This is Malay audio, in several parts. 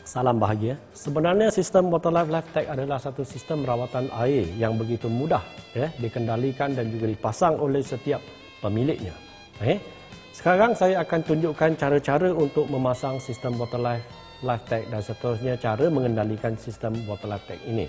Salam bahagia. Sebenarnya sistem Waterlife LifeTech adalah satu sistem rawatan air yang begitu mudah dikendalikan dan juga dipasang oleh setiap pemiliknya. Sekarang saya akan tunjukkan cara-cara untuk memasang sistem Waterlife LifeTech dan seterusnya cara mengendalikan sistem Waterlife LifeTech ini.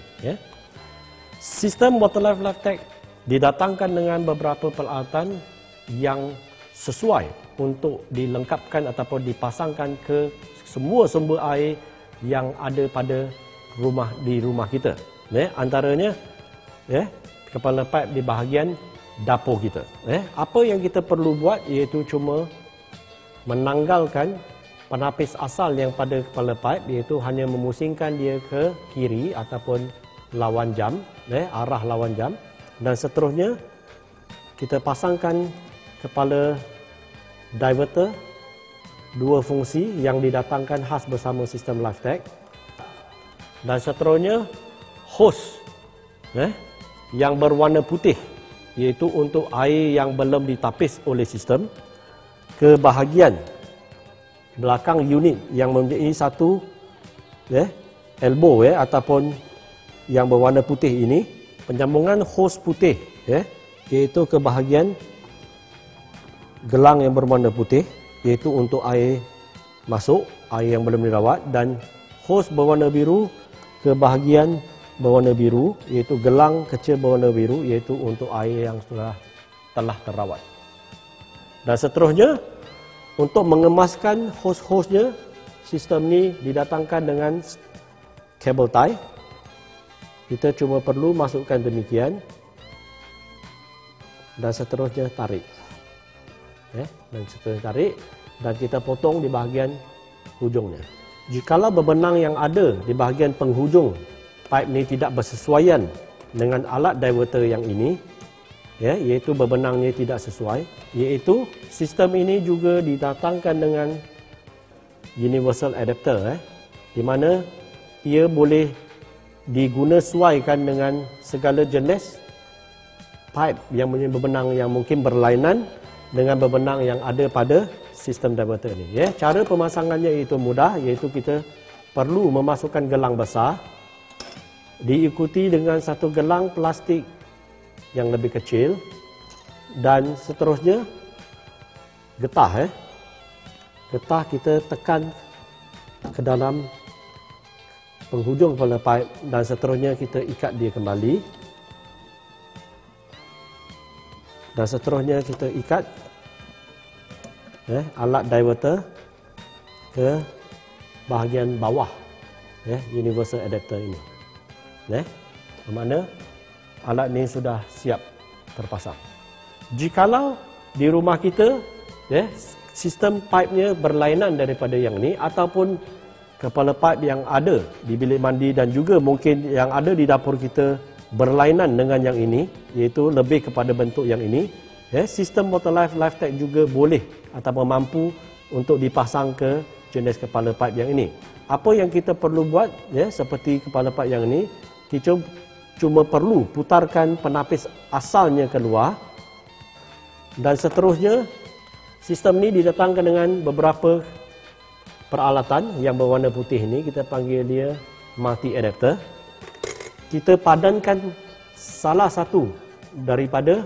Sistem Waterlife LifeTech didatangkan dengan beberapa peralatan yang sesuai untuk dilengkapkan ataupun dipasangkan ke semua sumber air yang ada pada rumah kita. Antaranya kepala pipe di bahagian dapur kita. Apa yang kita perlu buat iaitu cuma menanggalkan penapis asal yang pada kepala pipe, iaitu hanya memusingkan dia ke kiri ataupun lawan jam, arah lawan jam, dan seterusnya kita pasangkan kepala diverter dua fungsi yang didatangkan khas bersama sistem LifeTech, dan seterusnya hos yang berwarna putih iaitu untuk air yang belum ditapis oleh sistem ke bahagian belakang unit yang mempunyai satu elbow ataupun yang berwarna putih ini, penyambungan hos putih iaitu ke bahagian gelang yang berwarna putih iaitu untuk air masuk, air yang belum dirawat, dan hos berwarna biru ke bahagian berwarna biru iaitu gelang kecil berwarna biru iaitu untuk air yang telah terawat. Dan seterusnya untuk mengemaskan hos-hosnya, sistem ini didatangkan dengan kabel tie. Kita cuma perlu masukkan demikian dan seterusnya tarik. Dan seterusnya tarik dan kita potong di bahagian hujungnya. Jikalau bebenang yang ada di bahagian penghujung pipe ini tidak bersesuaian dengan alat diverter yang ini, iaitu bebenangnya tidak sesuai, iaitu sistem ini juga didatangkan dengan universal adapter, di mana ia boleh digunasesuaikan dengan segala jenis pipe yang mempunyai bebenang yang mungkin berlainan dengan bebenang yang ada pada sistem diverter ini. Cara pemasangannya itu mudah, iaitu kita perlu memasukkan gelang besar diikuti dengan satu gelang plastik yang lebih kecil dan seterusnya getah. Getah kita tekan ke dalam penghujung kepala pipe dan seterusnya kita ikat dia kembali. Dan seterusnya kita ikat alat diverter ke bahagian bawah universal adapter ini. Bermakna alat ini sudah siap terpasang. Jikalau di rumah kita sistem pipe-nya berlainan daripada yang ini ataupun kepala pipe yang ada di bilik mandi dan juga mungkin yang ada di dapur kita berlainan dengan yang ini, iaitu lebih kepada bentuk yang ini, sistem Waterlife LifeTech juga boleh atau mampu untuk dipasang ke jenis kepala pipe yang ini. Apa yang kita perlu buat, seperti kepala pipe yang ini, kita cuma perlu putarkan penapis asalnya keluar dan seterusnya sistem ini didatangkan dengan beberapa peralatan yang berwarna putih ini, kita panggil dia multi adapter. Kita padankan salah satu daripada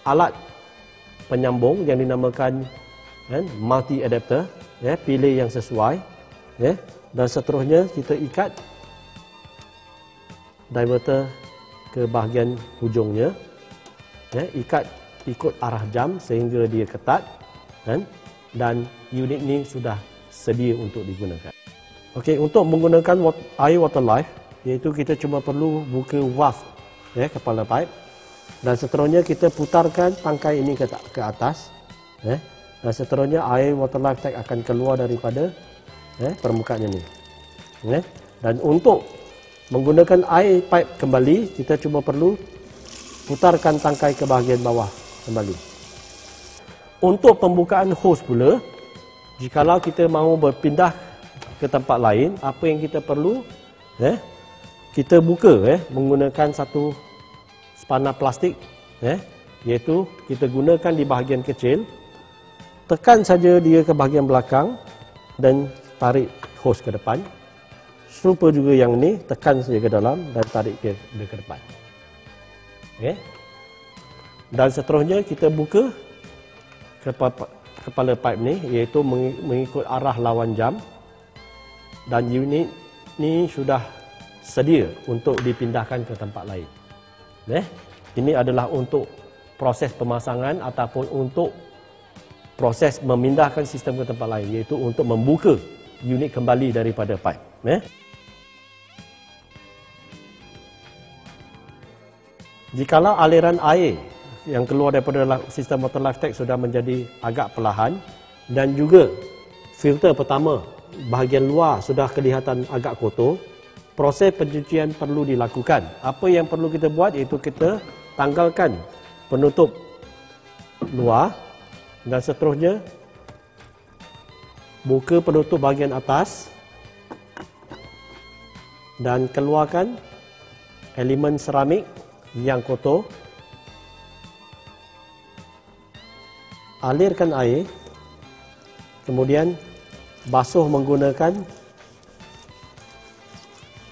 alat penyambung yang dinamakan multi adapter, pilih yang sesuai, dan seterusnya kita ikat diverter ke bahagian hujungnya, ikat ikut arah jam sehingga dia ketat, dan unit ini sudah sedia untuk digunakan. Okey, untuk menggunakan air Waterlife, iaitu kita cuma perlu buka valve kepala pipe dan seterusnya kita putarkan tangkai ini ke atas, dan seterusnya air Waterlife LifeTech akan keluar daripada permukaan ini. Dan untuk menggunakan air pipe kembali, kita cuma perlu putarkan tangkai ke bahagian bawah kembali. Untuk pembukaan hos pula, jikalau kita mahu berpindah ke tempat lain, apa yang kita perlu? Kita buka menggunakan satu spana plastik, iaitu kita gunakan di bahagian kecil, tekan saja dia ke bahagian belakang dan tarik hose ke depan. Serupa juga yang ni, tekan saja ke dalam dan tarik dia ke depan. Okay. Dan seterusnya kita buka kepala pipe ni, iaitu mengikut arah lawan jam, dan unit ni sudah sedia untuk dipindahkan ke tempat lain. Ini adalah untuk proses pemasangan ataupun untuk proses memindahkan sistem ke tempat lain, iaitu untuk membuka unit kembali daripada pipe. Jikalau aliran air yang keluar daripada sistem water life tag sudah menjadi agak perlahan dan juga filter pertama bahagian luar sudah kelihatan agak kotor, proses pencucian perlu dilakukan. Apa yang perlu kita buat iaitu kita tanggalkan penutup luar dan seterusnya buka penutup bahagian atas dan keluarkan elemen seramik yang kotor. Alirkan air, kemudian basuh menggunakan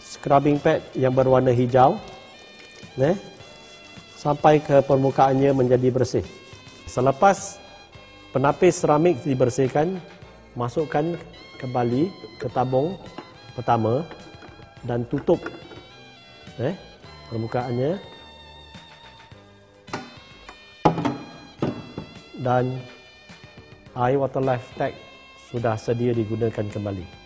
scrubbing pad yang berwarna hijau sampai ke permukaannya menjadi bersih. Selepas penapis seramik dibersihkan, masukkan kembali ke tabung pertama dan tutup permukaannya, dan air water life tag sudah sedia digunakan kembali.